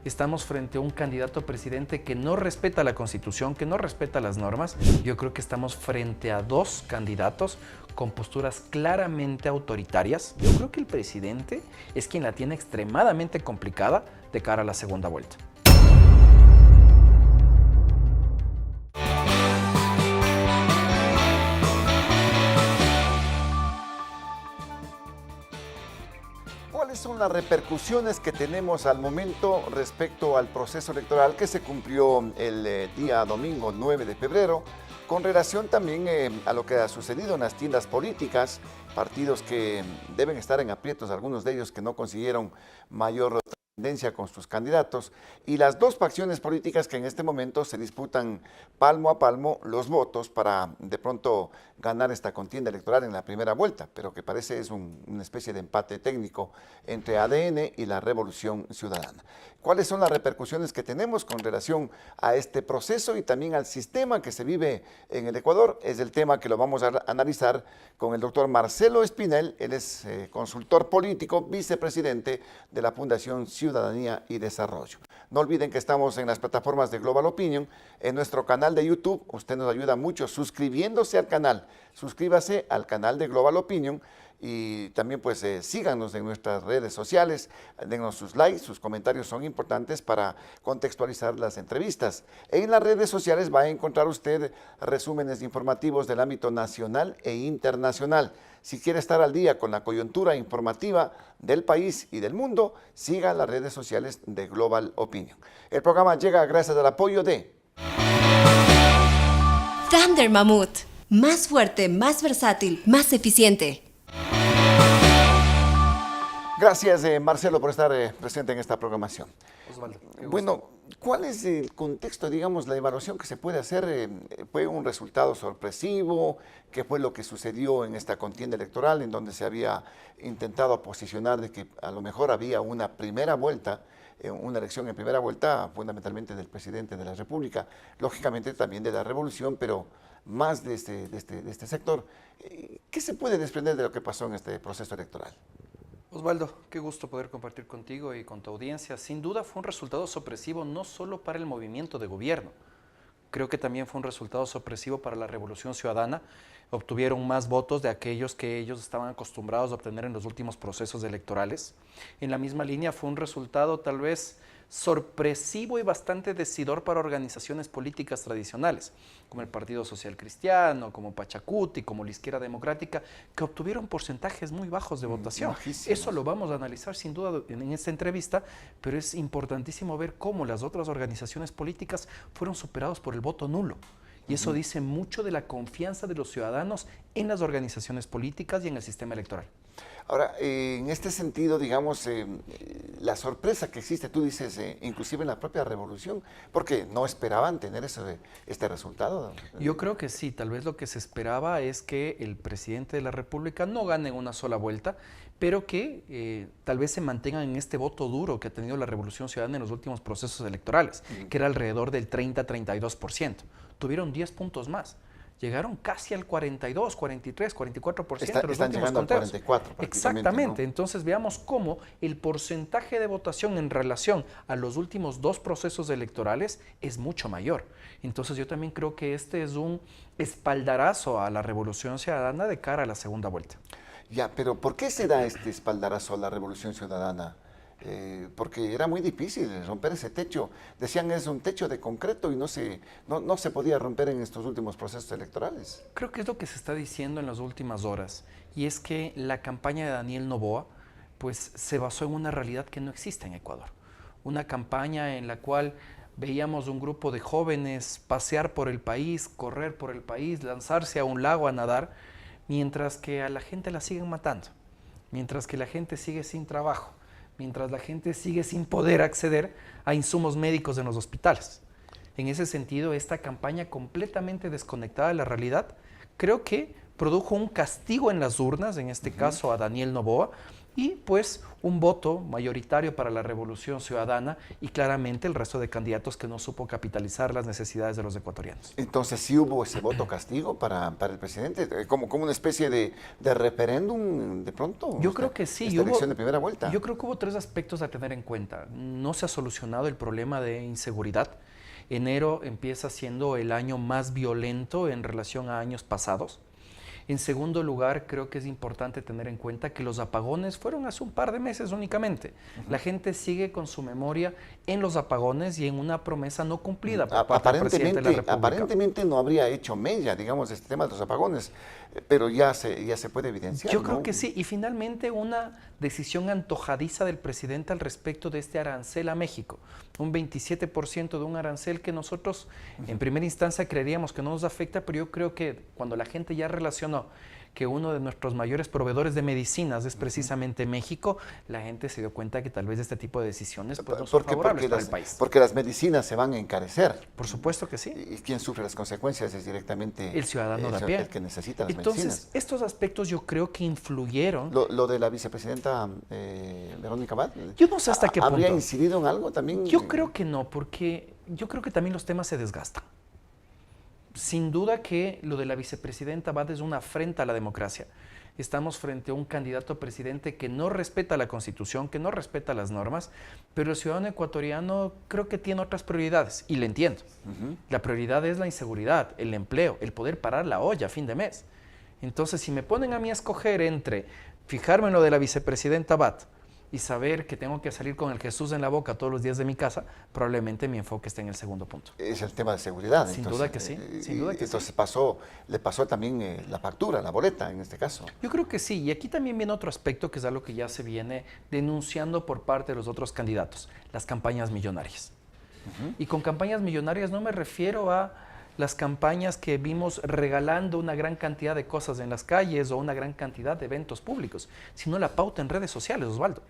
estamos frente a un candidato a presidente que no respeta la Constitución, que no respeta las normas. Yo creo que estamos frente a dos candidatos con posturas claramente autoritarias. Yo creo que el presidente es quien la tiene extremadamente complicada de cara a la segunda vuelta. ¿Cuáles son las repercusiones que tenemos al momento respecto al proceso electoral que se cumplió el día domingo 9 de febrero, con relación también a lo que ha sucedido en las tiendas políticas, partidos que deben estar en aprietos, algunos de ellos que no consiguieron mayor tendencia con sus candidatos, y las dos facciones políticas que en este momento se disputan palmo a palmo los votos para de pronto ganar esta contienda electoral en la primera vuelta, pero que parece es una especie de empate técnico entre ADN y la Revolución Ciudadana? ¿Cuáles son las repercusiones que tenemos con relación a este proceso y también al sistema que se vive en el Ecuador? Es el tema que lo vamos a analizar con el doctor Marcelo Espinel. Él es consultor político, vicepresidente de la Fundación Ciudadanía y Desarrollo. No olviden que estamos en las plataformas de Global Opinion, en nuestro canal de YouTube. Usted nos ayuda mucho suscribiéndose al canal. Suscríbase al canal de Global Opinion y también pues síganos en nuestras redes sociales, denos sus likes, sus comentarios son importantes para contextualizar las entrevistas. En las redes sociales va a encontrar usted resúmenes informativos del ámbito nacional e internacional. Si quiere estar al día con la coyuntura informativa del país y del mundo, siga las redes sociales de Global Opinion. El programa llega gracias al apoyo de Thunder Mammoth, más fuerte, más versátil, más eficiente. Gracias, Marcelo, por estar presente en esta programación. Osvaldo, bueno, ¿cuál es el contexto, digamos, la evaluación que se puede hacer? ¿Fue un resultado sorpresivo? ¿Qué fue lo que sucedió en esta contienda electoral en donde se había intentado posicionar de que a lo mejor había una primera vuelta, una elección en primera vuelta, fundamentalmente del presidente de la República, lógicamente también de la Revolución, pero más de este sector? ¿Qué se puede desprender de lo que pasó en este proceso electoral? Osvaldo, qué gusto poder compartir contigo y con tu audiencia. Sin duda fue un resultado sorpresivo no solo para el movimiento de gobierno, creo que también fue un resultado sorpresivo para la Revolución Ciudadana. Obtuvieron más votos de aquellos que ellos estaban acostumbrados a obtener en los últimos procesos electorales. En la misma línea fue un resultado tal vez sorpresivo y bastante decidor para organizaciones políticas tradicionales, como el Partido Social Cristiano, como Pachacuti, como la Izquierda Democrática, que obtuvieron porcentajes muy bajos de votación. Bajísimos. Eso lo vamos a analizar sin duda en esta entrevista, pero es importantísimo ver cómo las otras organizaciones políticas fueron superados por el voto nulo. Y eso dice mucho de la confianza de los ciudadanos en las organizaciones políticas y en el sistema electoral. Ahora, en este sentido, digamos, la sorpresa que existe, tú dices, inclusive en la propia Revolución, porque no esperaban tener este resultado. Yo creo que sí, tal vez lo que se esperaba es que el presidente de la República no gane en una sola vuelta, pero que tal vez se mantengan en este voto duro que ha tenido la Revolución Ciudadana en los últimos procesos electorales, que era alrededor del 30-32%. Tuvieron 10 puntos más. Llegaron casi al 42, 43, 44% de los están últimos llegando conteos. al 44 Exactamente. ¿no? Entonces veamos cómo el porcentaje de votación en relación a los últimos dos procesos electorales es mucho mayor. Entonces yo también creo que este es un espaldarazo a la Revolución Ciudadana de cara a la segunda vuelta. Ya, pero ¿por qué se da este espaldarazo a la Revolución Ciudadana? Porque era muy difícil romper ese techo. Decían es un techo de concreto y no se podía romper en estos últimos procesos electorales. Creo que es lo que se está diciendo en las últimas horas, y es que la campaña de Daniel Noboa pues, se basó en una realidad que no existe en Ecuador. Una campaña en la cual veíamos un grupo de jóvenes pasear por el país, correr por el país, lanzarse a un lago a nadar, mientras que a la gente la siguen matando, mientras que la gente sigue sin trabajo, mientras la gente sigue sin poder acceder a insumos médicos en los hospitales. En ese sentido, esta campaña completamente desconectada de la realidad, creo que produjo un castigo en las urnas, en este caso a Daniel Noboa, y pues un voto mayoritario para la Revolución Ciudadana y claramente el resto de candidatos que no supo capitalizar las necesidades de los ecuatorianos. Entonces, ¿sí hubo ese voto castigo para el presidente? ¿Como una especie de referéndum de pronto? Yo creo que sí. Esta elección de primera vuelta. Yo creo que hubo 3 aspectos a tener en cuenta. No se ha solucionado el problema de inseguridad. Enero empieza siendo el año más violento en relación a años pasados. En segundo lugar, creo que es importante tener en cuenta que los apagones fueron hace un par de meses únicamente. La gente sigue con su memoria en los apagones y en una promesa no cumplida por parte del presidente de la República. Aparentemente no habría hecho mella, digamos, este tema de los apagones, pero ya se puede evidenciar. Yo creo que sí. Y finalmente una decisión antojadiza del presidente al respecto de este arancel a México. Un 27% de un arancel que nosotros en primera instancia creeríamos que no nos afecta, pero yo creo que cuando la gente ya relacionó que uno de nuestros mayores proveedores de medicinas es precisamente México, la gente se dio cuenta que tal vez este tipo de decisiones pues, no son favorables para el país. Porque las medicinas se van a encarecer. Por supuesto que sí. Y quien sufre las consecuencias es directamente el ciudadano de a pie. El que necesita las medicinas. Entonces, estos aspectos yo creo que influyeron. Lo de la vicepresidenta Verónica Abad. Yo no sé hasta qué punto. ¿Habría incidido en algo también? Yo creo que no, porque yo creo que también los temas se desgastan. Sin duda que lo de la vicepresidenta Abad es una afrenta a la democracia. Estamos frente a un candidato a presidente que no respeta la Constitución, que no respeta las normas, pero el ciudadano ecuatoriano creo que tiene otras prioridades, y le entiendo. La prioridad es la inseguridad, el empleo, el poder parar la olla a fin de mes. Entonces, si me ponen a mí a escoger entre fijarme en lo de la vicepresidenta Abad y saber que tengo que salir con el Jesús en la boca todos los días de mi casa, probablemente mi enfoque esté en el segundo punto. Es el tema de seguridad. Sin duda que sí, sin duda que entonces le pasó también la factura, la boleta en este caso. Yo creo que sí, y aquí también viene otro aspecto que es algo que ya se viene denunciando por parte de los otros candidatos, las campañas millonarias. Y con campañas millonarias no me refiero a las campañas que vimos regalando una gran cantidad de cosas en las calles o una gran cantidad de eventos públicos, sino la pauta en redes sociales, Osvaldo.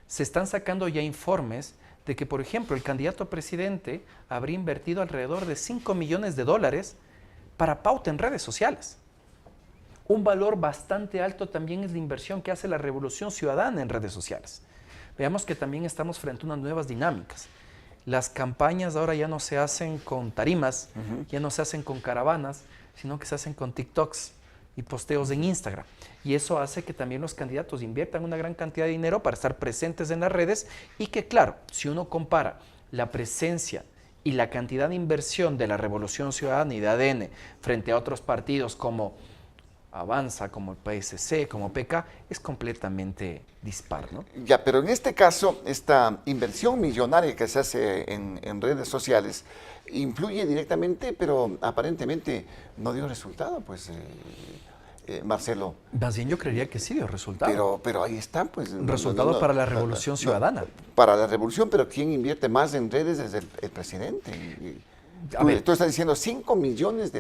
Se están sacando ya informes de que, por ejemplo, el candidato a presidente habría invertido alrededor de $5 millones para pauta en redes sociales. Un valor bastante alto también es la inversión que hace la Revolución Ciudadana en redes sociales. Veamos que también estamos frente a unas nuevas dinámicas. Las campañas ahora ya no se hacen con tarimas, ya no se hacen con caravanas, sino que se hacen con TikToks y posteos en Instagram. Y eso hace que también los candidatos inviertan una gran cantidad de dinero para estar presentes en las redes y que, claro, si uno compara la presencia y la cantidad de inversión de la Revolución Ciudadana y de ADN frente a otros partidos como Avanza, como el PSC, como PK, es completamente dispar, ¿no? Ya, pero en este caso, esta inversión millonaria que se hace en redes sociales influye directamente, pero aparentemente no dio resultado, pues, Marcelo. Más bien yo creería que sí dio resultado. Pero ahí está, pues. Resultado para la Revolución Ciudadana. Para la Revolución, pero ¿quién invierte más en redes es el presidente? ¿Tú estás diciendo $5 millones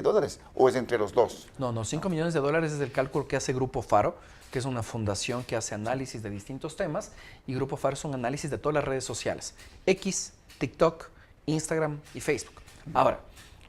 o es entre los dos? No, $5 millones es el cálculo que hace Grupo Faro, que es una fundación que hace análisis de distintos temas, y Grupo Faro es un análisis de todas las redes sociales, X, TikTok, Instagram y Facebook. Ahora,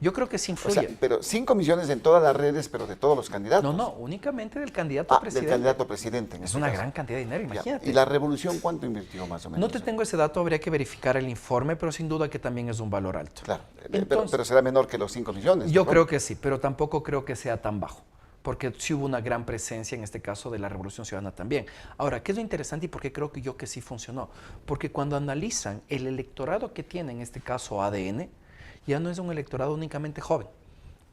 yo creo que sí influye. O sea, pero 5 millones en todas las redes, pero de todos los candidatos. No, únicamente del candidato a presidente. Del candidato a presidente. Es una gran cantidad de dinero, imagínate. ¿Y la Revolución cuánto invirtió más o menos? No te tengo ese dato, habría que verificar el informe, pero sin duda que también es un valor alto. Claro, pero será menor que los 5 millones. Yo creo que sí, pero tampoco creo que sea tan bajo, porque sí hubo una gran presencia en este caso de la Revolución Ciudadana también. Ahora, ¿qué es lo interesante y por qué creo que sí funcionó? Porque cuando analizan el electorado que tiene en este caso ADN, ya no es un electorado únicamente joven.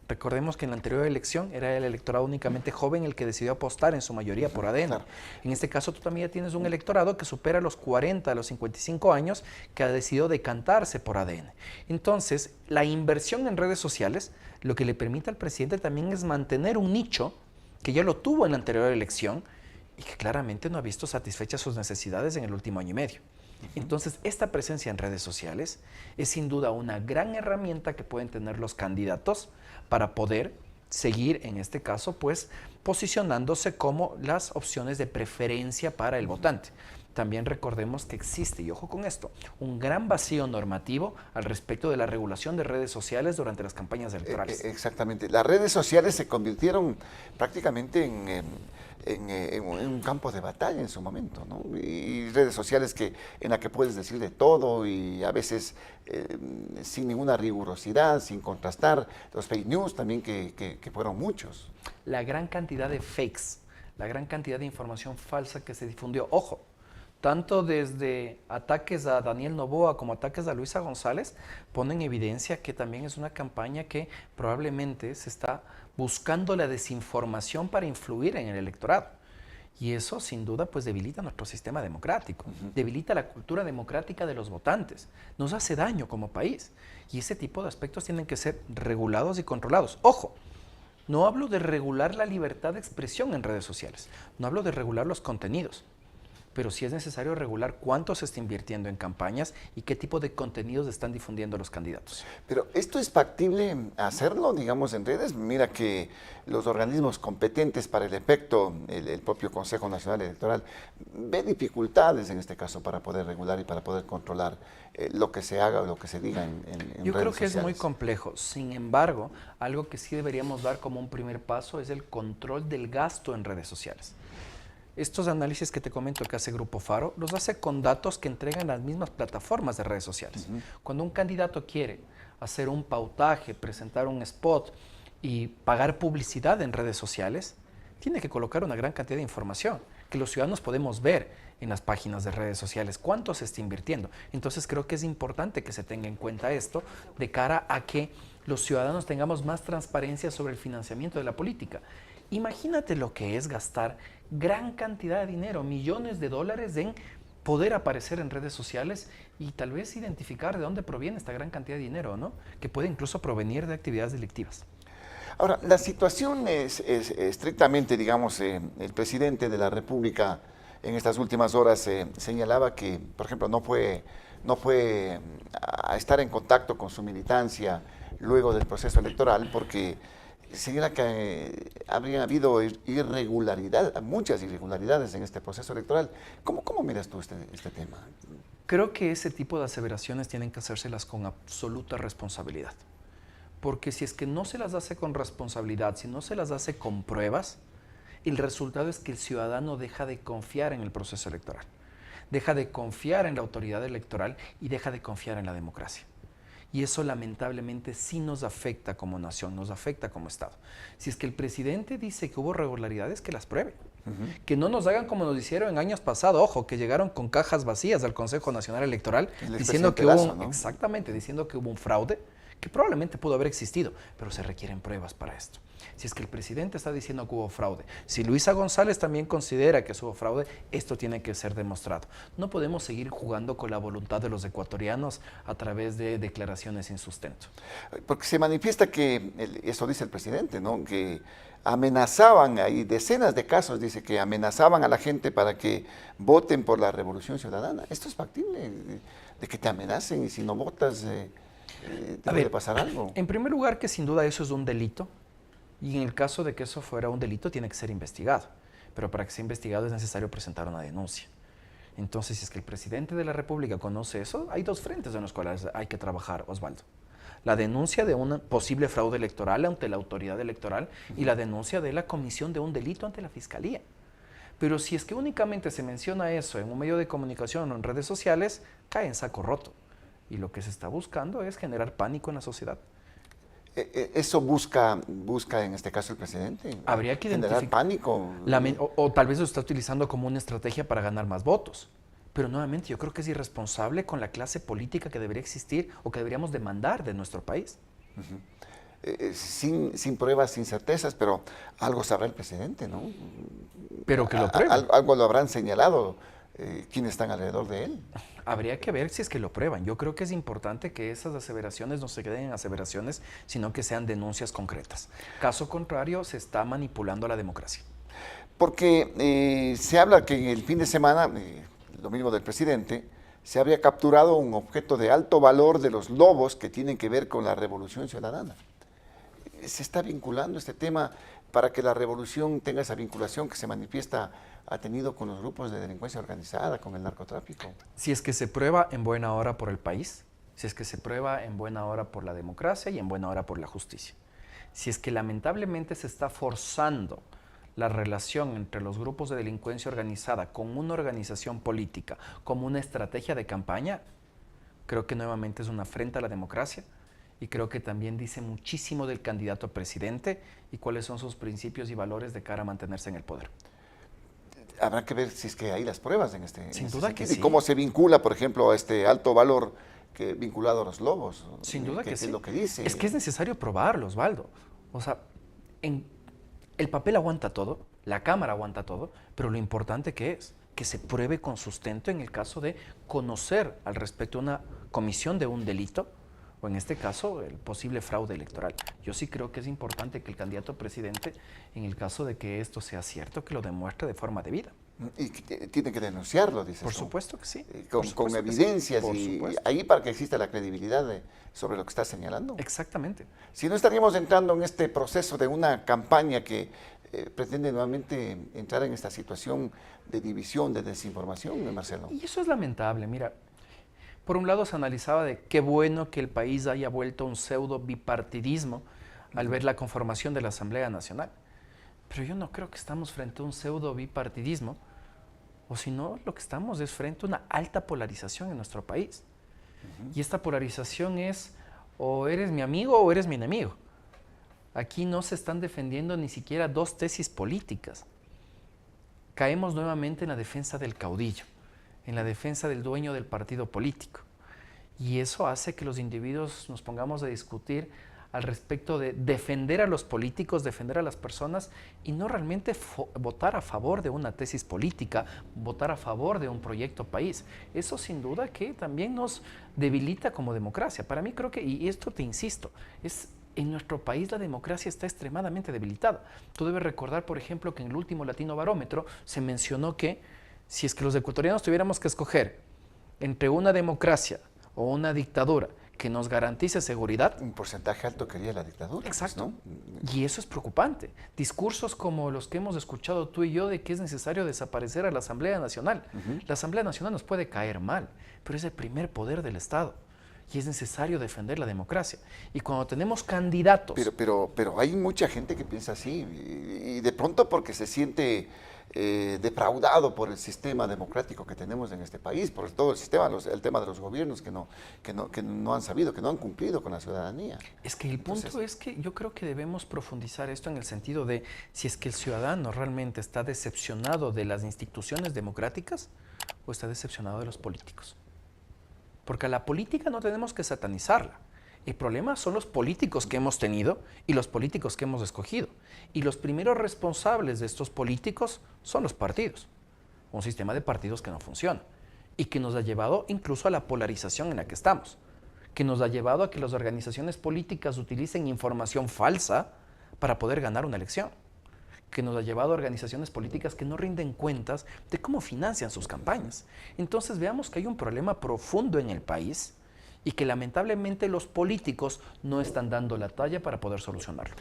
Recordemos que en la anterior elección era el electorado únicamente joven el que decidió apostar en su mayoría por ADN. Claro. En este caso tú también ya tienes un electorado que supera los 40, los 55 años, que ha decidido decantarse por ADN. Entonces, la inversión en redes sociales, lo que le permite al presidente también es mantener un nicho que ya lo tuvo en la anterior elección y que claramente no ha visto satisfechas sus necesidades en el último año y medio. Entonces, esta presencia en redes sociales es sin duda una gran herramienta que pueden tener los candidatos para poder seguir, en este caso, pues, posicionándose como las opciones de preferencia para el votante. también recordemos que existe, y ojo con esto, un gran vacío normativo al respecto de la regulación de redes sociales durante las campañas electorales. Exactamente. Las redes sociales se convirtieron prácticamente en un campo de batalla en su momento, ¿no? Y redes sociales en las que puedes decir de todo y a veces sin ninguna rigurosidad, sin contrastar. Los fake news también que fueron muchos. La gran cantidad de fakes, la gran cantidad de información falsa que se difundió. Ojo, tanto desde ataques a Daniel Noboa como ataques a Luisa González ponen en evidencia que también es una campaña que probablemente se está buscando la desinformación para influir en el electorado. Y eso sin duda pues debilita nuestro sistema democrático, debilita la cultura democrática de los votantes, nos hace daño como país. Y ese tipo de aspectos tienen que ser regulados y controlados. Ojo, no hablo de regular la libertad de expresión en redes sociales, no hablo de regular los contenidos, pero sí es necesario regular cuánto se está invirtiendo en campañas y qué tipo de contenidos están difundiendo los candidatos. Pero ¿esto es factible hacerlo, digamos, en redes? Mira que los organismos competentes para el efecto, el propio Consejo Nacional Electoral, ve dificultades en este caso para poder regular y para poder controlar lo que se haga o lo que se diga en redes sociales. Yo creo que es muy complejo. Sin embargo, algo que sí deberíamos dar como un primer paso es el control del gasto en redes sociales. Estos análisis que te comento que hace Grupo Faro, los hace con datos que entregan las mismas plataformas de redes sociales. Cuando un candidato quiere hacer un pautaje, presentar un spot y pagar publicidad en redes sociales, tiene que colocar una gran cantidad de información que los ciudadanos podemos ver en las páginas de redes sociales, cuánto se está invirtiendo. Entonces creo que es importante que se tenga en cuenta esto de cara a que los ciudadanos tengamos más transparencia sobre el financiamiento de la política. Imagínate lo que es gastar gran cantidad de dinero, millones de dólares en poder aparecer en redes sociales y tal vez identificar de dónde proviene esta gran cantidad de dinero, ¿no? Que puede incluso provenir de actividades delictivas. Ahora, la situación es estrictamente, digamos, el presidente de la República en estas últimas horas señalaba que, por ejemplo, no fue a estar en contacto con su militancia luego del proceso electoral porque señala que habría habido muchas irregularidades en este proceso electoral. ¿Cómo miras tú este tema? Creo que ese tipo de aseveraciones tienen que hacérselas con absoluta responsabilidad. Porque si es que no se las hace con responsabilidad, si no se las hace con pruebas, el resultado es que el ciudadano deja de confiar en el proceso electoral, deja de confiar en la autoridad electoral y deja de confiar en la democracia. Y eso lamentablemente sí nos afecta como nación, nos afecta como Estado. Si es que el presidente dice que hubo irregularidades, que las pruebe. Que no nos hagan como nos hicieron en años pasados, ojo, que llegaron con cajas vacías al Consejo Nacional Electoral diciendo que diciendo que hubo un fraude, que probablemente pudo haber existido, pero se requieren pruebas para esto. Si es que el presidente está diciendo que hubo fraude, si Luisa González también considera que hubo fraude, esto tiene que ser demostrado. No podemos seguir jugando con la voluntad de los ecuatorianos a través de declaraciones sin sustento. Porque se manifiesta que, eso dice el presidente, ¿no? Que amenazaban, hay decenas de casos, dice que amenazaban a la gente para que voten por la Revolución Ciudadana. ¿Esto es factible? De que te amenacen y si no votas te puede pasar algo. En primer lugar, que sin duda eso es un delito. Y en el caso de que eso fuera un delito, tiene que ser investigado. Pero para que sea investigado es necesario presentar una denuncia. Entonces, si es que el presidente de la República conoce eso, hay dos frentes en los cuales hay que trabajar, Osvaldo. La denuncia de un posible fraude electoral ante la autoridad electoral y la denuncia de la comisión de un delito ante la Fiscalía. Pero si es que únicamente se menciona eso en un medio de comunicación o en redes sociales, cae en saco roto. Y lo que se está buscando es generar pánico en la sociedad. ¿Eso busca en este caso el presidente? Habría que identificar generar pánico. O tal vez lo está utilizando como una estrategia para ganar más votos. Pero nuevamente yo creo que es irresponsable con la clase política que debería existir o que deberíamos demandar de nuestro país. Sin pruebas, sin certezas, pero algo sabrá el presidente, ¿no? Pero que lo pruebe. Algo lo habrán señalado quienes están alrededor de él. Habría que ver si es que lo prueban. Yo creo que es importante que esas aseveraciones no se queden en aseveraciones, sino que sean denuncias concretas. Caso contrario, se está manipulando la democracia. Porque se habla que en el fin de semana, lo mismo del presidente, se habría capturado un objeto de alto valor de los lobos que tienen que ver con la Revolución Ciudadana. Se está vinculando este tema para que la revolución tenga esa vinculación que se manifiesta, ha tenido con los grupos de delincuencia organizada, con el narcotráfico? Si es que se prueba en buena hora por el país, si es que se prueba en buena hora por la democracia y en buena hora por la justicia. Si es que lamentablemente se está forzando la relación entre los grupos de delincuencia organizada con una organización política como una estrategia de campaña, creo que nuevamente es una afrenta a la democracia y creo que también dice muchísimo del candidato a presidente y cuáles son sus principios y valores de cara a mantenerse en el poder. Habrá que ver si es que hay las pruebas en este Sin este duda sentido. que sí. Y cómo se vincula, por ejemplo, a este alto valor que vinculado a los lobos. Sin duda que sí. Es lo que dice. Es que es necesario probarlo, Osvaldo. O sea, el papel aguanta todo, la cámara aguanta todo, pero lo importante que es que se pruebe con sustento en el caso de conocer al respecto una comisión de un delito, o en este caso el posible fraude electoral. Yo sí creo que es importante que el candidato a presidente, en el caso de que esto sea cierto, que lo demuestre de forma debida. Y que tiene que denunciarlo, dices Por tú. supuesto que sí. Con evidencias Por y supuesto. ahí para que exista la credibilidad sobre lo que estás señalando. Exactamente. Si no estaríamos entrando en este proceso de una campaña que pretende nuevamente entrar en esta situación de división, de desinformación, Marcelo. Y eso es lamentable. Mira, por un lado se analizaba de qué bueno que el país haya vuelto a un pseudo bipartidismo al ver la conformación de la Asamblea Nacional. Pero yo no creo que estamos frente a un pseudo bipartidismo, o si no, lo que estamos es frente a una alta polarización en nuestro país. Y esta polarización es o eres mi amigo o eres mi enemigo. Aquí no se están defendiendo ni siquiera dos tesis políticas. Caemos nuevamente en la defensa del caudillo, en la defensa del dueño del partido político. Y eso hace que los individuos nos pongamos a discutir al respecto de defender a los políticos, defender a las personas y no realmente votar a favor de una tesis política, votar a favor de un proyecto país. Eso sin duda que también nos debilita como democracia. Para mí creo que, y esto te insisto, en nuestro país la democracia está extremadamente debilitada. Tú debes recordar, por ejemplo, que en el último Latino Barómetro se mencionó que si es que los ecuatorianos tuviéramos que escoger entre una democracia o una dictadura que nos garantice seguridad. Un porcentaje alto quería la dictadura. Exacto. ¿No? Y eso es preocupante. Discursos como los que hemos escuchado tú y yo de que es necesario desaparecer a la Asamblea Nacional. La Asamblea Nacional nos puede caer mal, pero es el primer poder del Estado. Y es necesario defender la democracia. Y cuando tenemos candidatos... Pero hay mucha gente que piensa así y de pronto porque se siente defraudado por el sistema democrático que tenemos en este país, por todo el sistema, el tema de los gobiernos que no han sabido, que no han cumplido con la ciudadanía. Es que el punto es que yo creo que debemos profundizar esto en el sentido de si es que el ciudadano realmente está decepcionado de las instituciones democráticas o está decepcionado de los políticos. Porque a la política no tenemos que satanizarla. El problema son los políticos que hemos tenido y los políticos que hemos escogido. Y los primeros responsables de estos políticos son los partidos. Un sistema de partidos que no funciona y que nos ha llevado incluso a la polarización en la que estamos. Que nos ha llevado a que las organizaciones políticas utilicen información falsa para poder ganar una elección. Que nos ha llevado a organizaciones políticas que no rinden cuentas de cómo financian sus campañas. Entonces veamos que hay un problema profundo en el país y que lamentablemente los políticos no están dando la talla para poder solucionarlo.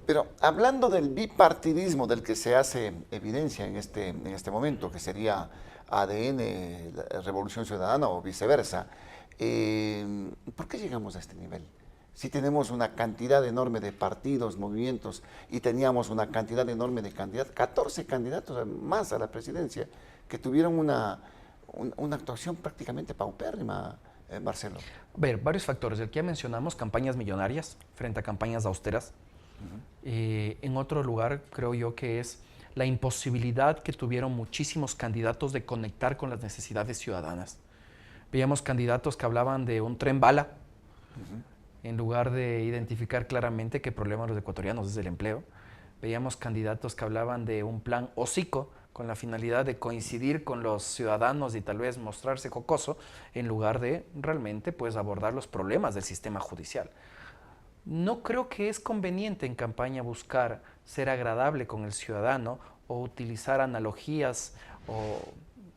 Pero hablando del bipartidismo del que se hace evidencia en este momento, que sería ADN, Revolución Ciudadana o viceversa, ¿por qué llegamos a este nivel? Si tenemos una cantidad enorme de partidos, movimientos, y teníamos una cantidad enorme de candidatos, 14 candidatos más a la presidencia, que tuvieron una actuación prácticamente paupérrima, Marcelo. A ver, varios factores. El que ya mencionamos, campañas millonarias frente a campañas austeras. En otro lugar, creo yo que es la imposibilidad que tuvieron muchísimos candidatos de conectar con las necesidades ciudadanas. Veíamos candidatos que hablaban de un tren bala, en lugar de identificar claramente qué problema los ecuatorianos es el empleo. Veíamos candidatos que hablaban de un plan hocico con la finalidad de coincidir con los ciudadanos y tal vez mostrarse jocoso en lugar de realmente pues, abordar los problemas del sistema judicial. No creo que es conveniente en campaña buscar ser agradable con el ciudadano o utilizar analogías o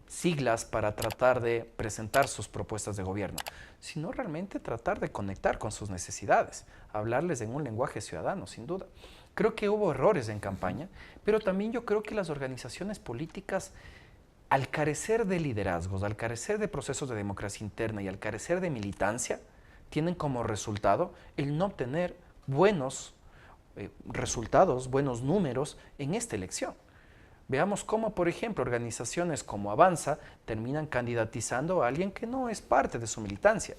siglas para tratar de presentar sus propuestas de gobierno, sino realmente tratar de conectar con sus necesidades, hablarles en un lenguaje ciudadano, sin duda. Creo que hubo errores en campaña, pero también yo creo que las organizaciones políticas, al carecer de liderazgos, al carecer de procesos de democracia interna y al carecer de militancia, tienen como resultado el no obtener buenos resultados, buenos números en esta elección. Veamos cómo, por ejemplo, organizaciones como Avanza terminan candidatizando a alguien que no es parte de su militancia.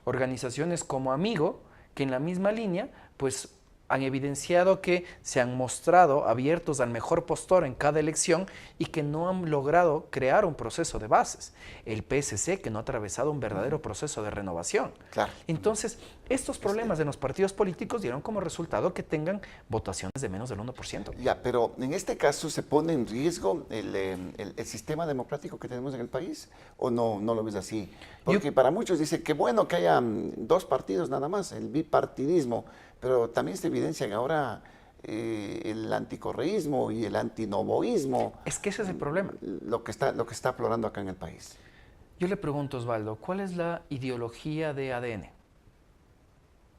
Organizaciones como Amigo, que en la misma línea, pues han evidenciado que se han mostrado abiertos al mejor postor en cada elección y que no han logrado crear un proceso de bases. El PSC, que no ha atravesado un verdadero proceso de renovación. Claro. Entonces, estos problemas de los partidos políticos dieron como resultado que tengan votaciones de menos del 1%. Ya, pero en este caso, ¿se pone en riesgo el sistema democrático que tenemos en el país? ¿O no lo ves así? Porque para muchos dicen que bueno que haya dos partidos nada más, el bipartidismo, pero también se evidencian ahora el anticorreísmo y el antinovoísmo. Es que ese es el problema. Lo que está aflorando acá en el país. Yo le pregunto, Osvaldo, ¿cuál es la ideología de ADN?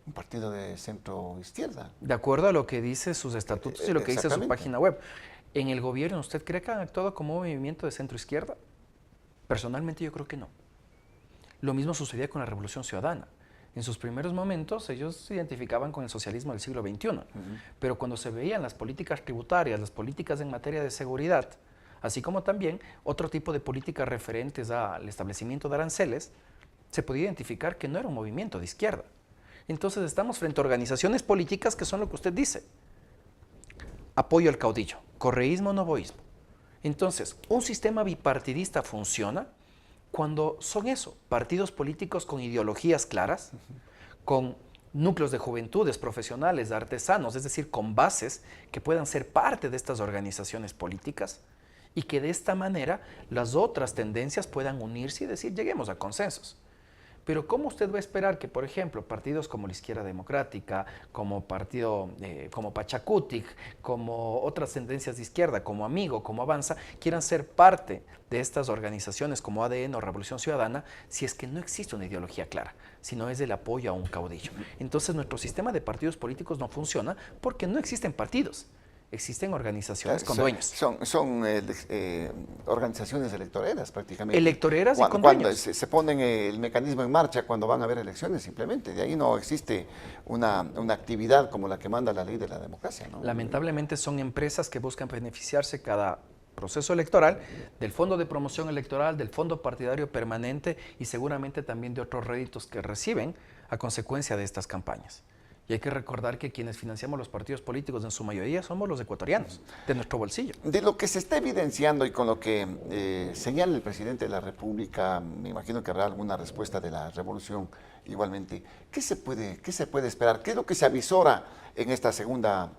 Un partido de centro-izquierda. De acuerdo a lo que dice sus estatutos y lo que dice su página web. ¿En el gobierno usted cree que han actuado como un movimiento de centro-izquierda? Personalmente yo creo que no. Lo mismo sucedía con la Revolución Ciudadana. En sus primeros momentos ellos se identificaban con el socialismo del siglo XXI, pero cuando se veían las políticas tributarias, las políticas en materia de seguridad, así como también otro tipo de políticas referentes al establecimiento de aranceles, se podía identificar que no era un movimiento de izquierda. Entonces estamos frente a organizaciones políticas que son lo que usted dice. Apoyo al caudillo, correísmo, novoísmo. Entonces, un sistema bipartidista funciona cuando son eso, partidos políticos con ideologías claras, con núcleos de juventudes, profesionales, de artesanos, es decir, con bases que puedan ser parte de estas organizaciones políticas y que de esta manera las otras tendencias puedan unirse y decir, lleguemos a consensos. Pero ¿cómo usted va a esperar que, por ejemplo, partidos como la Izquierda Democrática, como como Pachacutic, como otras tendencias de izquierda, como Amigo, como Avanza, quieran ser parte de estas organizaciones como ADN o Revolución Ciudadana si es que no existe una ideología clara, sino es el apoyo a un caudillo? Entonces nuestro sistema de partidos políticos no funciona porque no existen partidos. Existen organizaciones con dueños. Son organizaciones electoreras prácticamente. Electoreras y con cuando dueños. se ponen el mecanismo en marcha cuando van a haber elecciones simplemente. De ahí no existe una actividad como la que manda la ley de la democracia, ¿no? Lamentablemente son empresas que buscan beneficiarse cada proceso electoral del Fondo de Promoción Electoral, del Fondo Partidario Permanente y seguramente también de otros réditos que reciben a consecuencia de estas campañas. Y hay que recordar que quienes financiamos los partidos políticos en su mayoría somos los ecuatorianos, de nuestro bolsillo. De lo que se está evidenciando y con lo que señala el presidente de la República, me imagino que habrá alguna respuesta de la revolución igualmente. ¿Qué se puede esperar? ¿Qué es lo que se avisora en esta segunda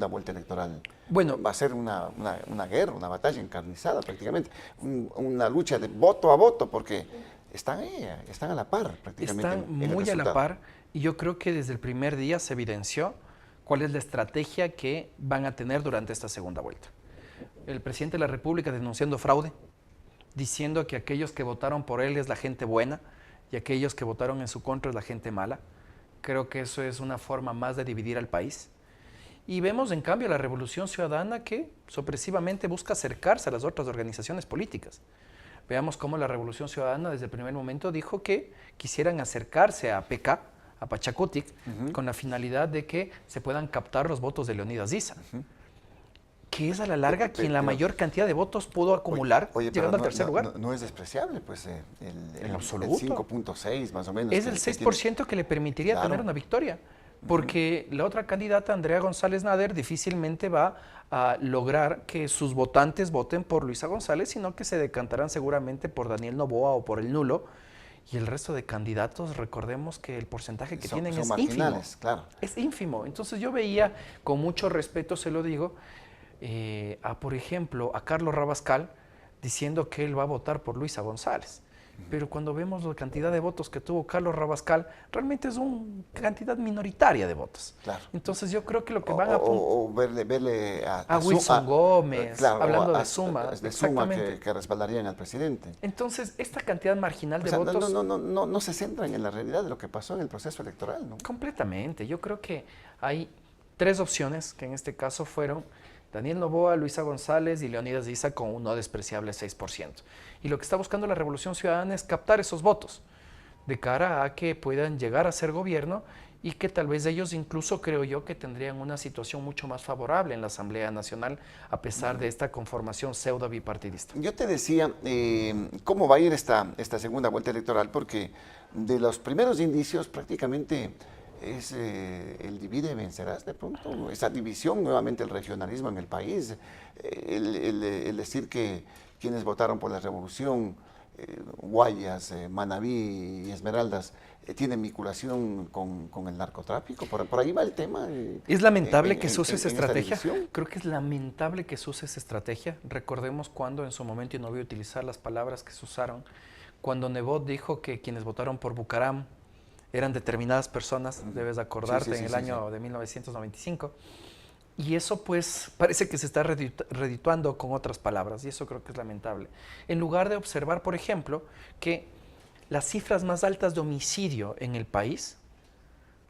vuelta electoral? Bueno, va a ser una guerra, una batalla encarnizada prácticamente, una lucha de voto a voto, porque están a la par prácticamente. Están muy a la par. Y yo creo que desde el primer día se evidenció cuál es la estrategia que van a tener durante esta segunda vuelta. El presidente de la República denunciando fraude, diciendo que aquellos que votaron por él es la gente buena y aquellos que votaron en su contra es la gente mala. Creo que eso es una forma más de dividir al país. Y vemos en cambio la Revolución Ciudadana que sorpresivamente busca acercarse a las otras organizaciones políticas. Veamos cómo la Revolución Ciudadana desde el primer momento dijo que quisieran acercarse a PK, a Pachacutic, con la finalidad de que se puedan captar los votos de Leonidas Issa, que es a la larga quien la mayor cantidad de votos pudo acumular, llegando al tercer lugar. No es despreciable, pues, en absoluto. El 5.6 más o menos. Es el 6% que le permitiría tener una victoria, porque la otra candidata, Andrea González Nader, difícilmente va a lograr que sus votantes voten por Luisa González, sino que se decantarán seguramente por Daniel Noboa o por el nulo. Y el resto de candidatos, recordemos que el porcentaje que tienen es ínfimo. Claro. Es ínfimo. Entonces yo veía, con mucho respeto se lo digo, por ejemplo, a Carlos Rabascal diciendo que él va a votar por Luisa González. Pero cuando vemos la cantidad de votos que tuvo Carlos Rabascal, realmente es una cantidad minoritaria de votos. Claro. Entonces yo creo que lo que van a... O verle a Wilson Gómez, claro, hablando de Suma. De Suma que respaldarían al presidente. Entonces, esta cantidad marginal de votos... No se centran en la realidad de lo que pasó en el proceso electoral, ¿no? Completamente. Yo creo que hay 3 opciones, que en este caso fueron Daniel Noboa, Luisa González y Leonidas Issa con un no despreciable 6%. Y lo que está buscando la Revolución Ciudadana es captar esos votos de cara a que puedan llegar a ser gobierno y que tal vez ellos incluso creo yo que tendrían una situación mucho más favorable en la Asamblea Nacional a pesar de esta conformación pseudo bipartidista. Yo te decía cómo va a ir esta segunda vuelta electoral, porque de los primeros indicios prácticamente es el divide y vencerás de pronto, esa división, nuevamente el regionalismo en el país, el decir que quienes votaron por la revolución, Guayas, Manabí y Esmeraldas, tienen vinculación con el narcotráfico, por ahí va el tema. Es lamentable que se use esa estrategia, división. creo que es lamentable que se use esa estrategia. Recordemos cuando en su momento, y no voy a utilizar las palabras que se usaron, cuando Nebot dijo que quienes votaron por Bucaram eran determinadas personas, debes acordarte, en el año de 1995, y eso pues parece que se está redituando con otras palabras, y eso creo que es lamentable. En lugar de observar, por ejemplo, que las cifras más altas de homicidio en el país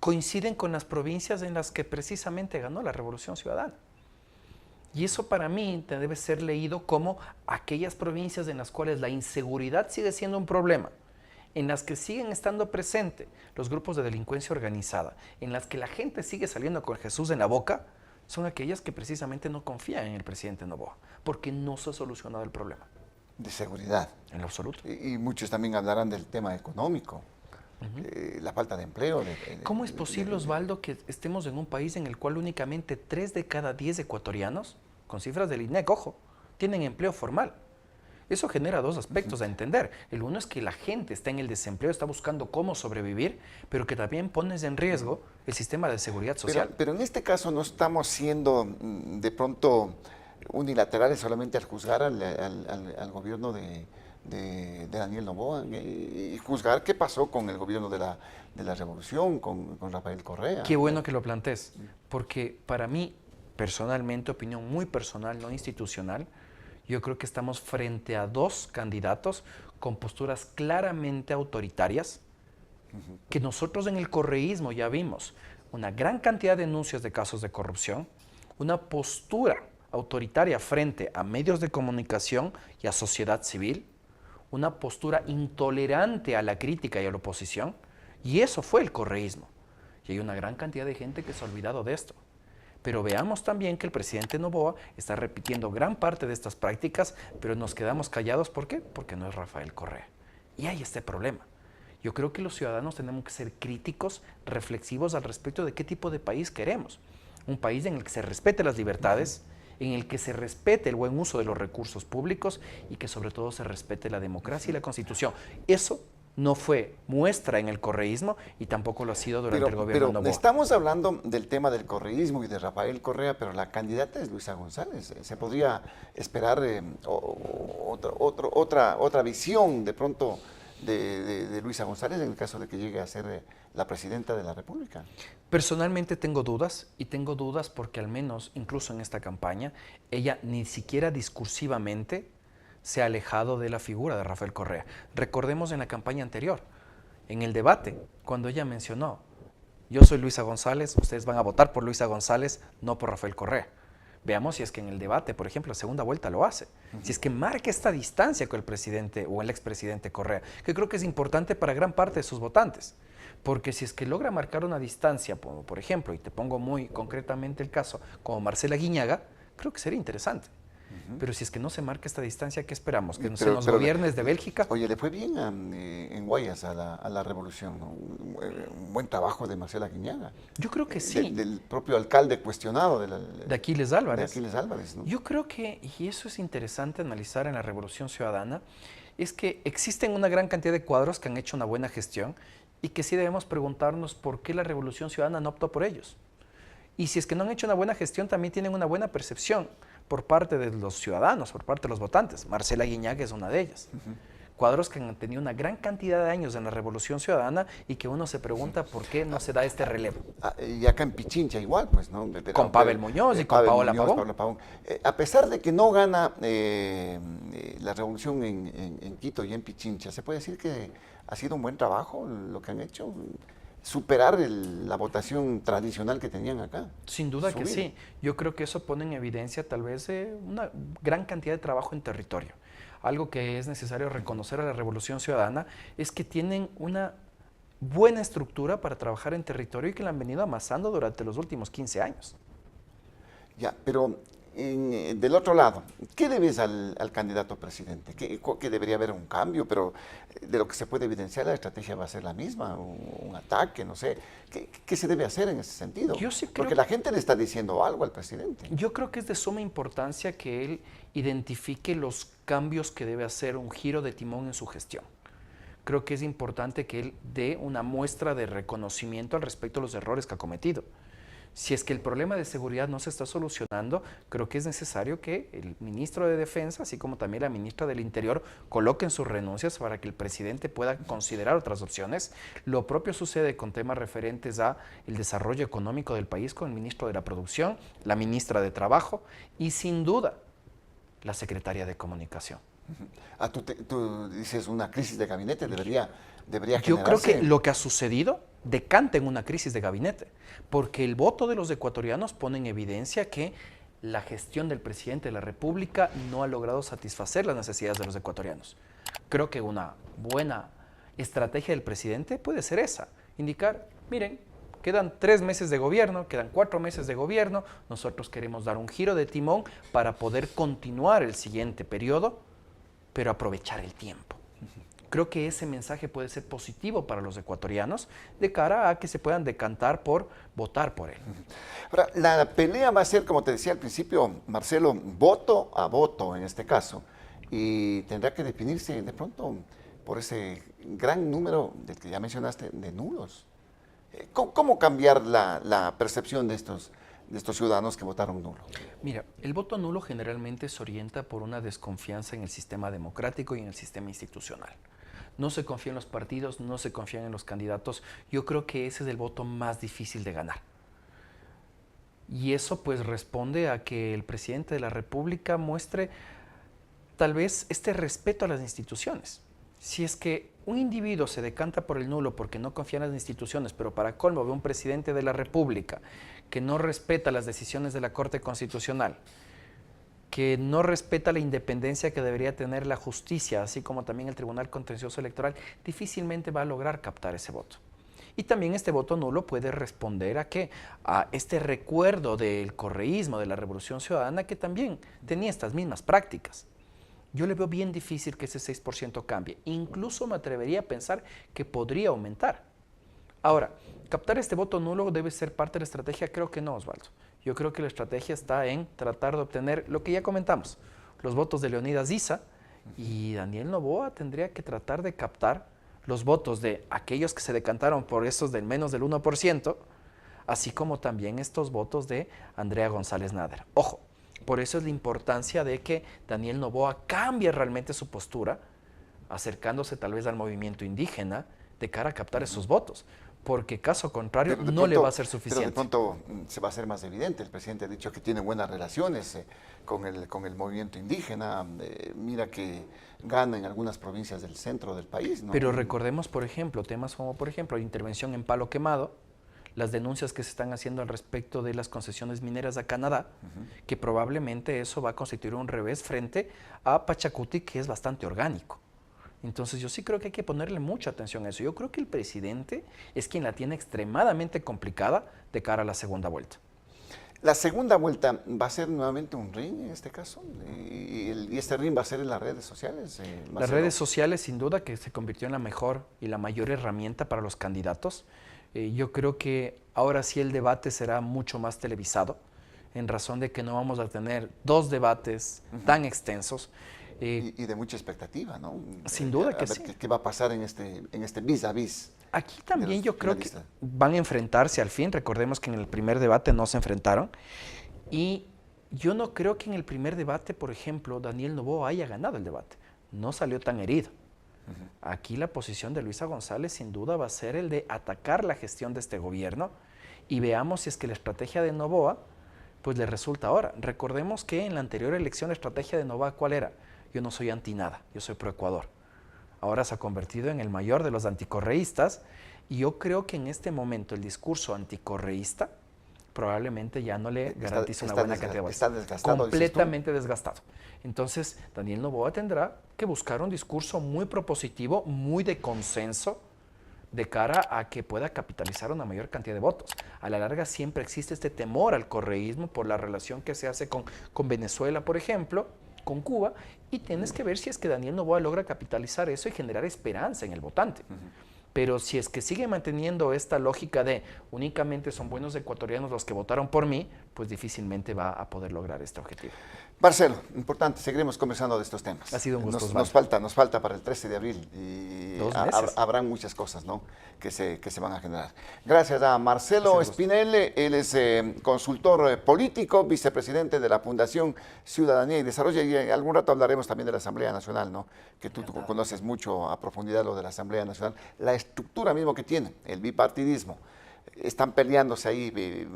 coinciden con las provincias en las que precisamente ganó la Revolución Ciudadana. Y eso para mí debe ser leído como aquellas provincias en las cuales la inseguridad sigue siendo un problema, en las que siguen estando presentes los grupos de delincuencia organizada, en las que la gente sigue saliendo con Jesús en la boca, son aquellas que precisamente no confían en el presidente Noboa, porque no se ha solucionado el problema. De seguridad. En lo absoluto. Y muchos también hablarán del tema económico, la falta de empleo. ¿Cómo es posible, Osvaldo, que estemos en un país en el cual únicamente 3 de cada 10 ecuatorianos, con cifras del INEC, ojo, tienen empleo formal? Eso genera 2 aspectos a entender. El uno es que la gente está en el desempleo, está buscando cómo sobrevivir, pero que también pones en riesgo el sistema de seguridad social. Pero en este caso no estamos siendo de pronto unilaterales solamente al juzgar al gobierno de Daniel Noboa y juzgar qué pasó con el gobierno de la Revolución, con Rafael Correa. Qué bueno que lo plantees, porque para mí, personalmente, opinión muy personal, no institucional, yo creo que estamos frente a 2 candidatos con posturas claramente autoritarias, que nosotros en el correísmo ya vimos una gran cantidad de denuncias de casos de corrupción, una postura autoritaria frente a medios de comunicación y a sociedad civil, una postura intolerante a la crítica y a la oposición, y eso fue el correísmo. Y hay una gran cantidad de gente que se ha olvidado de esto. Pero veamos también que el presidente Noboa está repitiendo gran parte de estas prácticas, pero nos quedamos callados. ¿Por qué? Porque no es Rafael Correa. Y hay este problema. Yo creo que los ciudadanos tenemos que ser críticos, reflexivos al respecto de qué tipo de país queremos. Un país en el que se respete las libertades, en el que se respete el buen uso de los recursos públicos y que sobre todo se respete la democracia y la Constitución. Eso no fue muestra en el correísmo y tampoco lo ha sido durante el gobierno de Noboa. Estamos hablando del tema del correísmo y de Rafael Correa, pero la candidata es Luisa González. Se podría esperar otra visión de pronto de Luisa González en el caso de que llegue a ser la presidenta de la República. Personalmente tengo dudas, y tengo dudas porque al menos, incluso en esta campaña, ella ni siquiera discursivamente se ha alejado de la figura de Rafael Correa. Recordemos en la campaña anterior, en el debate, cuando ella mencionó, yo soy Luisa González, ustedes van a votar por Luisa González, no por Rafael Correa. Veamos si es que en el debate, por ejemplo, la segunda vuelta lo hace. Si es que marca esta distancia con el presidente o el expresidente Correa, que creo que es importante para gran parte de sus votantes. Porque si es que logra marcar una distancia, por ejemplo, y te pongo muy concretamente el caso, como Marcela Guiñaga, creo que sería interesante. Pero si es que no se marca esta distancia, ¿qué esperamos? ¿Que se nos gobierne desde Bélgica? Oye, le fue bien en Guayas a la Revolución, ¿no? Un buen trabajo de Marcela Guiñaga. Yo creo que sí. Del propio alcalde cuestionado de Aquiles Álvarez. De Aquiles Álvarez, ¿no? Yo creo que, y eso es interesante analizar en la Revolución Ciudadana, es que existen una gran cantidad de cuadros que han hecho una buena gestión y que sí debemos preguntarnos por qué la Revolución Ciudadana no optó por ellos. Y si es que no han hecho una buena gestión, también tienen una buena percepción por parte de los ciudadanos, por parte de los votantes. Marcela Guiñaga es una de ellas. Cuadros que han tenido una gran cantidad de años en la Revolución Ciudadana y que uno se pregunta por qué no se da este relevo. Y acá en Pichincha igual, pues, ¿no? Con Pavel Muñoz y con Paola Pavón. A pesar de que no gana la Revolución en Quito y en Pichincha, ¿se puede decir que ha sido un buen trabajo lo que han hecho? superar la votación tradicional que tenían acá. Sin duda que Subir. sí. Yo creo que eso pone en evidencia tal vez una gran cantidad de trabajo en territorio. Algo que es necesario reconocer a la Revolución Ciudadana es que tienen una buena estructura para trabajar en territorio y que la han venido amasando durante los últimos 15 años. Ya, pero del otro lado, ¿qué le ves al candidato a presidente? Que debería haber un cambio, pero de lo que se puede evidenciar, la estrategia va a ser la misma, un ataque, no sé. ¿Qué se debe hacer en ese sentido? Yo sí creo Porque la gente le está diciendo algo al presidente. Yo creo que es de suma importancia que él identifique los cambios que debe hacer, un giro de timón en su gestión. Creo que es importante que él dé una muestra de reconocimiento al respecto de los errores que ha cometido. Si es que el problema de seguridad no se está solucionando, creo que es necesario que el ministro de Defensa, así como también la ministra del Interior, coloquen sus renuncias para que el presidente pueda considerar otras opciones. Lo propio sucede con temas referentes a el desarrollo económico del país con el ministro de la Producción, la ministra de Trabajo y sin duda la secretaria de Comunicación. Tú dices una crisis de gabinete, debería Yo creo que generarse. lo que ha sucedido decanta en una crisis de gabinete, porque el voto de los ecuatorianos pone en evidencia que la gestión del presidente de la República no ha logrado satisfacer las necesidades de los ecuatorianos. Creo que una buena estrategia del presidente puede ser esa, indicar, miren, quedan 3 meses de gobierno, quedan 4 meses de gobierno, nosotros queremos dar un giro de timón para poder continuar el siguiente periodo, pero aprovechar el tiempo. Creo que ese mensaje puede ser positivo para los ecuatorianos de cara a que se puedan decantar por votar por él. Ahora, la pelea va a ser, como te decía al principio, Marcelo, voto a voto en este caso, y tendrá que definirse de pronto por ese gran número del que ya mencionaste de nulos. ¿Cómo cambiar la percepción de estos ciudadanos que votaron nulo? Mira, el voto nulo generalmente se orienta por una desconfianza en el sistema democrático y en el sistema institucional. No se confía en los partidos, no se confían en los candidatos. Yo creo que ese es el voto más difícil de ganar. Y eso pues responde a que el presidente de la República muestre tal vez este respeto a las instituciones. Si es que un individuo se decanta por el nulo porque no confía en las instituciones, pero para colmo ve un presidente de la República que no respeta las decisiones de la Corte Constitucional, que no respeta la independencia que debería tener la justicia, así como también el Tribunal Contencioso Electoral, difícilmente va a lograr captar ese voto. Y también este voto nulo puede responder a ¿qué? A este recuerdo del correísmo, de la Revolución Ciudadana, que también tenía estas mismas prácticas. Yo le veo bien difícil que ese 6% cambie. Incluso me atrevería a pensar que podría aumentar. Ahora, captar este voto nulo debe ser parte de la estrategia. Creo que no, Osvaldo. Yo creo que la estrategia está en tratar de obtener lo que ya comentamos, los votos de Leonidas Issa, y Daniel Noboa tendría que tratar de captar los votos de aquellos que se decantaron por esos del menos del 1%, así como también estos votos de Andrea González Nader. Ojo, por eso es la importancia de que Daniel Noboa cambie realmente su postura, acercándose tal vez al movimiento indígena de cara a captar esos votos. Porque caso contrario no le va a ser suficiente. Pero de pronto se va a hacer más evidente. El presidente ha dicho que tiene buenas relaciones con el movimiento indígena. Mira que gana en algunas provincias del centro del país, ¿no? Pero recordemos, por ejemplo, temas como, por ejemplo, la intervención en Palo Quemado, las denuncias que se están haciendo al respecto de las concesiones mineras a Canadá, que probablemente eso va a constituir un revés frente a Pachacuti, que es bastante orgánico. Entonces yo sí creo que hay que ponerle mucha atención a eso. Yo creo que el presidente es quien la tiene extremadamente complicada de cara a la segunda vuelta. La segunda vuelta va a ser nuevamente un ring en este caso, y este ring va a ser en las redes sociales. Las redes sociales sin duda que se convirtió en la mejor y la mayor herramienta para los candidatos. Yo creo que ahora sí el debate será mucho más televisado, en razón de que no vamos a tener 2 debates tan extensos. Y de mucha expectativa, ¿no? Sin duda que a ver sí. qué va a pasar en este vis a vis. Aquí también yo creo que van a enfrentarse al fin. Recordemos que en el primer debate no se enfrentaron. Y yo no creo que en el primer debate, por ejemplo, Daniel Noboa haya ganado el debate. No salió tan herido. Aquí la posición de Luisa González sin duda va a ser el de atacar la gestión de este gobierno y veamos si es que la estrategia de Noboa pues le resulta ahora. Recordemos que en la anterior elección la estrategia de Noboa, ¿cuál era? Yo no soy anti nada, yo soy pro Ecuador. Ahora se ha convertido en el mayor de los anticorreístas Y yo creo que en este momento el discurso anticorreísta probablemente ya no le garantiza una buena cantidad de votos. Está desgastado, completamente desgastado. Entonces, Daniel Noboa tendrá que buscar un discurso muy propositivo, muy de consenso, de cara a que pueda capitalizar una mayor cantidad de votos. A la larga siempre existe este temor al correísmo por la relación que se hace con Venezuela, por ejemplo, con Cuba, y tienes que ver si es que Daniel Noboa logra capitalizar eso y generar esperanza en el votante. Pero si es que sigue manteniendo esta lógica de únicamente son buenos ecuatorianos los que votaron por mí, pues difícilmente va a poder lograr este objetivo. Marcelo, importante, seguiremos conversando de estos temas. Ha sido un gusto. Nos falta para el 13 de abril y habrán muchas cosas, ¿no?, que se van a generar. Gracias a Marcelo Espinel, él es consultor político, vicepresidente de la Fundación Ciudadanía y Desarrollo, y en algún rato hablaremos también de la Asamblea Nacional, ¿no?, que tú conoces mucho a profundidad lo de la Asamblea Nacional, la estructura mismo que tiene, el bipartidismo. Están peleándose ahí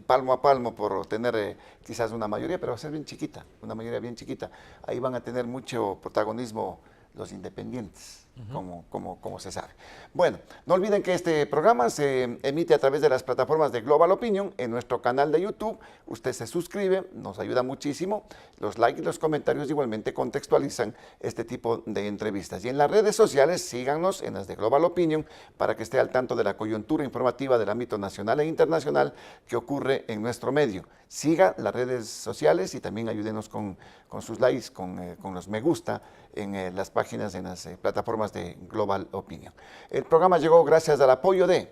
palmo a palmo por tener quizás una mayoría, pero va a ser bien chiquita, una mayoría bien chiquita. Ahí van a tener mucho protagonismo los independientes, como se sabe. Bueno, no olviden que este programa se emite a través de las plataformas de Global Opinion en nuestro canal de YouTube. Usted se suscribe, nos ayuda muchísimo. Los likes y los comentarios igualmente contextualizan este tipo de entrevistas. Y en las redes sociales, síganos en las de Global Opinion para que esté al tanto de la coyuntura informativa del ámbito nacional e internacional que ocurre en nuestro medio. Siga las redes sociales y también ayúdenos con sus likes, con los me gusta en las páginas, en las plataformas de Global Opinion. El programa llegó gracias al apoyo de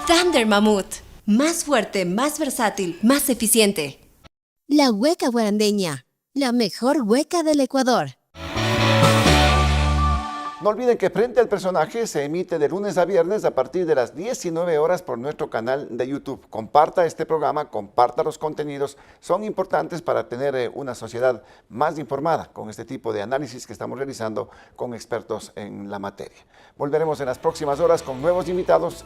Thunder Mammoth. Más fuerte, más versátil, más eficiente. La Hueca Guarandeña, la mejor hueca del Ecuador. No olviden que Frente al Personaje se emite de lunes a viernes a partir de las 19 horas por nuestro canal de YouTube. Comparta este programa, comparta los contenidos, son importantes para tener una sociedad más informada con este tipo de análisis que estamos realizando con expertos en la materia. Volveremos en las próximas horas con nuevos invitados.